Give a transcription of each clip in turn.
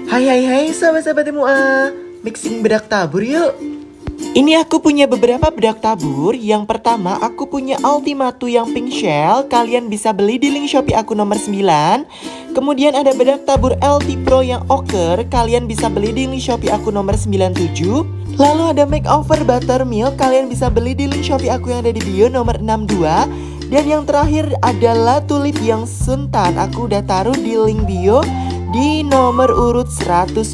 Hai sahabat-sahabat MUA, mixing bedak tabur yuk. Ini aku punya beberapa bedak tabur. Yang pertama aku punya Ultimatu yang pink shell. Kalian bisa beli di link Shopee aku nomor 9. Kemudian ada bedak tabur LT Pro yang ochre. Kalian bisa beli di link Shopee aku nomor 97. Lalu ada makeover buttermilk. Kalian bisa beli di link Shopee aku yang ada di bio nomor 62. Dan yang terakhir adalah tulip yang suntan. Aku udah taruh di link bio di nomor urut 102.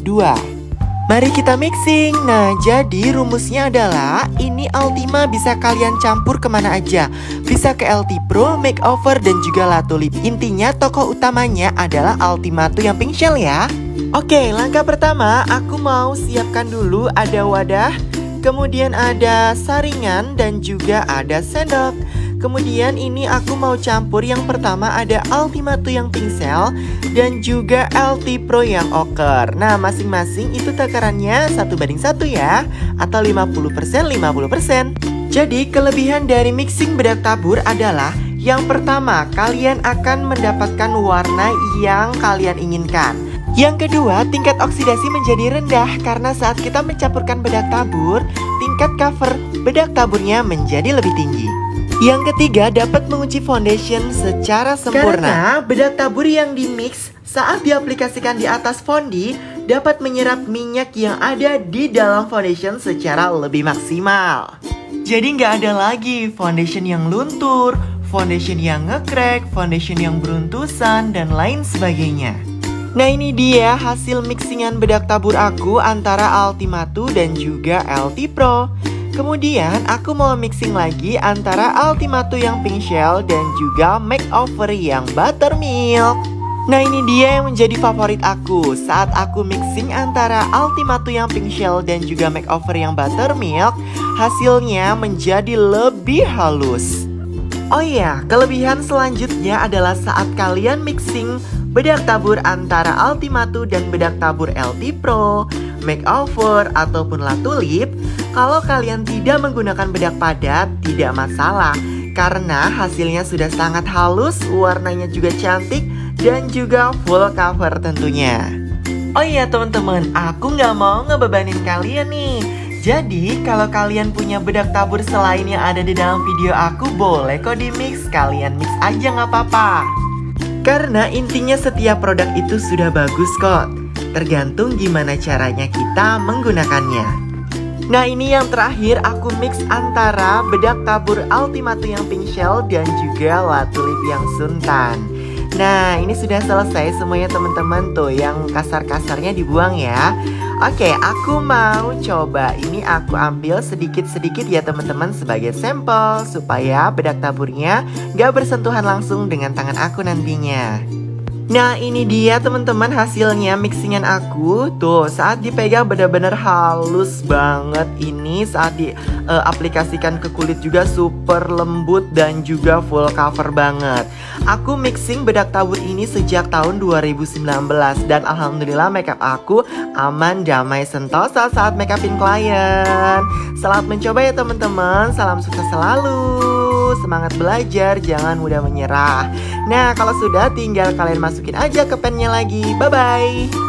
Mari kita mixing. Nah, jadi rumusnya adalah ini Ultima bisa kalian campur kemana aja. Bisa ke LT Pro, makeover, dan juga La Tulip. Intinya tokoh utamanya adalah Ultimatu yang pink shell ya. Oke, langkah pertama aku mau siapkan dulu ada wadah, kemudian ada saringan, dan juga ada sendok. Kemudian ini aku mau campur. Yang pertama ada Ultimatu yang pink shell dan juga LT Pro yang ochre. Nah, masing-masing itu takarannya 1:1 ya, atau 50%-50%. Jadi kelebihan dari mixing bedak tabur adalah yang pertama, kalian akan mendapatkan warna yang kalian inginkan. Yang kedua, tingkat oksidasi menjadi rendah karena saat kita mencampurkan bedak tabur, tingkat cover bedak taburnya menjadi lebih tinggi. Yang ketiga, dapat mengunci foundation secara sempurna. Karena bedak tabur yang dimix saat diaplikasikan di atas fondi dapat menyerap minyak yang ada di dalam foundation secara lebih maksimal. Jadi nggak ada lagi foundation yang luntur, foundation yang nge-crack, foundation yang beruntusan, dan lain sebagainya. Nah, ini dia hasil mixingan bedak tabur aku antara Ultimatu dan juga LT Pro. Kemudian aku mau mixing lagi antara Ultimatu yang pink shell dan juga makeover yang buttermilk. Nah, ini dia yang menjadi favorit aku. Saat aku mixing antara Ultimatu yang pink shell dan juga makeover yang buttermilk, hasilnya menjadi lebih halus. Oh iya, kelebihan selanjutnya adalah saat kalian mixing bedak tabur antara Ultimatu dan bedak tabur LT Pro, makeover, ataupun La Tulip, kalau kalian tidak menggunakan bedak padat, tidak masalah. Karena hasilnya sudah sangat halus, warnanya juga cantik, dan juga full cover tentunya. Oh iya teman-teman, aku nggak mau ngebebanin kalian nih. Jadi kalau kalian punya bedak tabur selain yang ada di dalam video aku, boleh kok di mix. Kalian mix aja nggak apa-apa. Karena intinya setiap produk itu sudah bagus kok. Tergantung gimana caranya kita menggunakannya. Nah, ini yang terakhir aku mix antara bedak tabur Ultimatu yang pink shell dan juga La Tulip yang suntan. Nah, ini sudah selesai semuanya teman-teman. Tuh yang kasar-kasarnya dibuang ya. Oke, aku mau coba. Ini aku ambil sedikit-sedikit ya teman-teman sebagai sampel, supaya bedak taburnya gak bersentuhan langsung dengan tangan aku nantinya. Nah, ini dia teman-teman hasilnya mixingan aku. Tuh, saat dipegang benar-benar halus banget. Ini saat diaplikasikan ke kulit juga super lembut dan juga full cover banget. Aku mixing bedak tabur ini sejak tahun 2019 dan alhamdulillah makeup aku aman, damai, sentosa saat makeupin klien. Selamat mencoba ya teman-teman. Salam sukses selalu. Semangat belajar, jangan mudah menyerah. Nah, kalau sudah tinggal kalian masukin aja ke pennya lagi. Bye-bye.